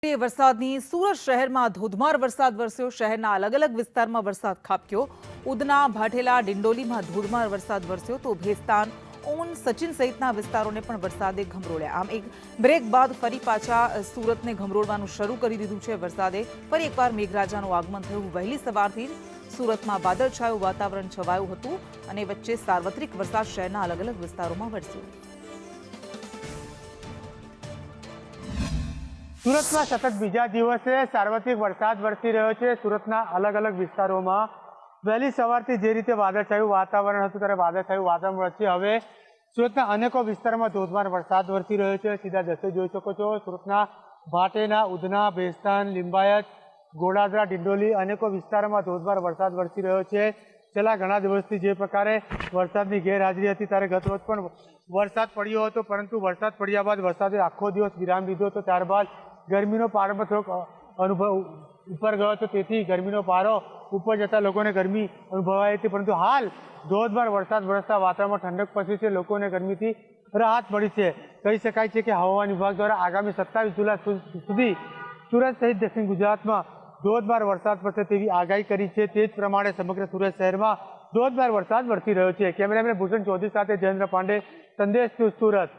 વરસાદની સુરત શહેરમાં ધોધમાર વરસાદ વરસ્યો। શહેરના અલગ અલગ વિસ્તારમાં વરસાદ ખાબક્યો। ઉધના, ભાઠેલા, ડિંડોલીમાં ધોધમાર વરસાદ વરસ્યો તો ભેસ્તાન, ઓન, સચિન સહિતના વિસ્તારોને પણ વરસાદે ઘમરોળ્યા। આમ એક બ્રેક બાદ ફરી પાછા સુરતને ઘમરોળવાનું શરૂ કરી દીધું છે। વરસાદે ફરી એકવાર મેઘરાજાનું આગમન થયું। વહેલી સવારથી સુરતમાં વાદળછાયું વાતાવરણ છવાયું હતું અને વચ્ચે સાર્વત્રિક વરસાદ શહેરના અલગ અલગ વિસ્તારોમાં વરસ્યો। સુરતમાં સતત બીજા દિવસે સાર્વત્રિક વરસાદ વરસી રહ્યો છે। સુરતના અલગ અલગ વિસ્તારોમાં વહેલી સવારથી જે રીતે વાદળછાયું વાતાવરણ હતું ત્યારે વાદળછાયું વાતાવરણ વચ્ચે હવે સુરતના અનેકો વિસ્તારોમાં ધોધમાર વરસાદ વરસી રહ્યો છે। સીધા દ્રશ્યો જોઈ શકો છો। સુરતના ભાટેના, ઉધના, ભેસ્તાન, લિંબાયત, ગોડાદરા, ડિંડોલી અનેકો વિસ્તારોમાં ધોધમાર વરસાદ વરસી રહ્યો છે। છેલ્લા ઘણા દિવસથી જે પ્રકારે વરસાદની ગેરહાજરી હતી ત્યારે ગત રોજ પણ વરસાદ પડ્યો હતો, પરંતુ વરસાદ પડ્યા બાદ વરસાદે આખો દિવસ વિરામ લીધો હતો। ત્યારબાદ ગરમીનો પારો થોડોક અનુભવ ઉપર ગયો હતો, તેથી ગરમીનો પારો ઉપર જતા લોકોને ગરમી અનુભવાઈ હતી, પરંતુ હાલ ધોધમાર વરસાદ વરસતા વાતાવરણમાં ઠંડક પસરી છે। લોકોને ગરમીથી રાહત મળી છે। કહી શકાય છે કે હવામાન વિભાગ દ્વારા આગામી 27 જુલાઈ સુધી સુરત સહિત દક્ષિણ ગુજરાતમાં ધોધમાર વરસાદ પડશે તેવી આગાહી કરી છે। તે જ પ્રમાણે સમગ્ર સુરત શહેરમાં ધોધમાર વરસાદ વરસી રહ્યો છે। કેમેરામેન ભૂષણ ચૌધરી સાથે જયેન્દ્ર પાંડે, સંદેશ ન્યૂઝ, સુરત।